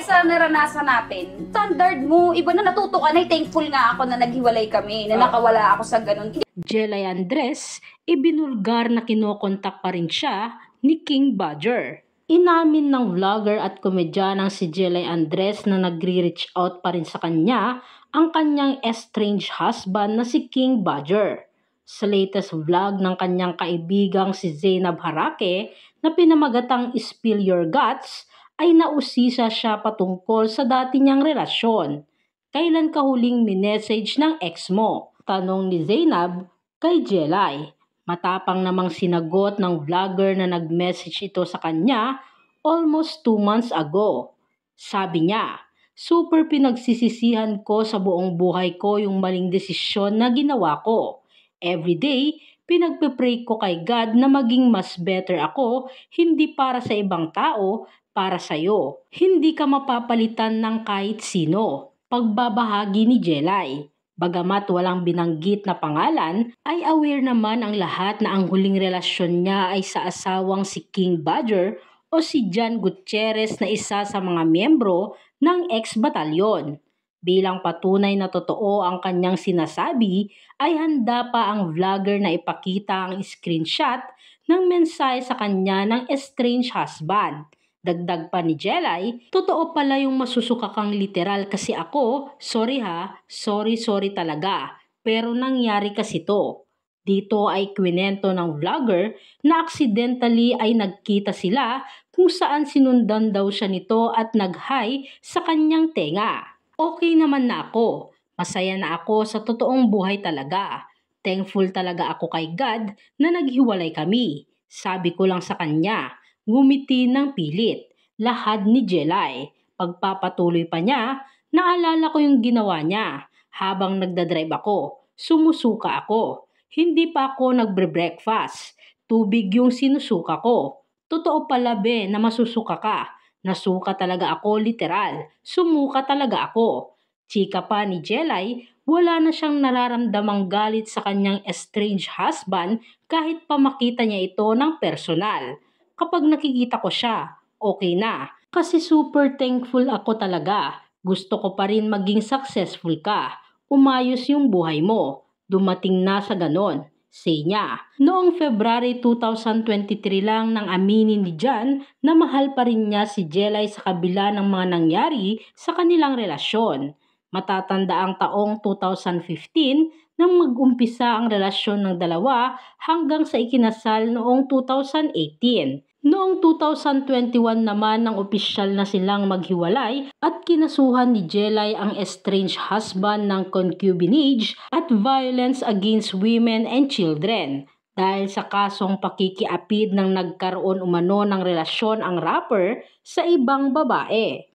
sa naranasan natin, standard mo, iba na, natuto ka na, thankful nga ako na naghiwalay kami, na nakawala ako sa ganun. Jelay Andres, ibinulgar na kinokontak pa rin siya ni King Badger. Inamin ng vlogger at komedyanang si Jelay Andres na nagre-reach out pa rin sa kanya ang kanyang estranged husband na si King Badger. Sa latest vlog ng kanyang kaibigang si Zainab Harake na pinamagatang Spill Your Guts ay nausisa siya patungkol sa dati niyang relasyon. Kailan ka huling minessage ng ex mo? Tanong ni Zainab kay Jelay. Matapang namang sinagot ng vlogger na nag-message ito sa kanya almost 2 months ago. Sabi niya, super pinagsisisihan ko sa buong buhay ko yung maling desisyon na ginawa ko. Everyday, pinagpe-pray ko kay God na maging mas better ako, hindi para sa ibang tao, para sa'yo. Hindi ka mapapalitan ng kahit sino. Pagbabahagi ni Jelay. Bagamat walang binanggit na pangalan, ay aware naman ang lahat na ang huling relasyon niya ay sa asawang si King Badger o si John Gutierrez na isa sa mga miyembro ng ex-batalyon. Bilang patunay na totoo ang kanyang sinasabi, ay handa pa ang vlogger na ipakita ang screenshot ng mensahe sa kanya ng estranged husband. Dagdag pa ni Jelay, totoo pala yung masusuka kang literal kasi ako, sorry ha, sorry talaga, pero nangyari kasi to. Dito ay kwento ng vlogger na accidentally ay nagkita sila kung saan sinundan daw siya nito at nag-hi sa kanyang tenga. Okay naman na ako, masaya na ako sa totoong buhay talaga. Thankful talaga ako kay God na naghiwalay kami. Sabi ko lang sa kanya. Ngumiti ng pilit, lahad ni Jelay. Pagpapatuloy pa niya, naalala ko yung ginawa niya. Habang nagdadrive ako, sumusuka ako. Hindi pa ako nagbre-breakfast. Tubig yung sinusuka ko. Totoo pala be na masusuka ka. Nasuka talaga ako literal. Sumuka talaga ako. Chika pa ni Jelay, wala na siyang nararamdamang galit sa kanyang estranged husband kahit pa makita niya ito ng personal. Kapag nakikita ko siya, okay na. Kasi super thankful ako talaga. Gusto ko pa rin maging successful ka. Umayos yung buhay mo. Dumating na sa ganon. Say niya. Noong February 2023 lang nang aminin ni John na mahal pa rin niya si Jelay sa kabila ng mga nangyari sa kanilang relasyon. Matatanda ang taong 2015 nang mag-umpisa ang relasyon ng dalawa hanggang sa ikinasal noong 2018. Noong 2021 naman nang opisyal na silang maghiwalay at kinasuhan ni Jelay ang estranged husband ng concubinage at violence against women and children. Dahil sa kasong pakikiapid ng nagkaroon umano ng relasyon ang rapper sa ibang babae.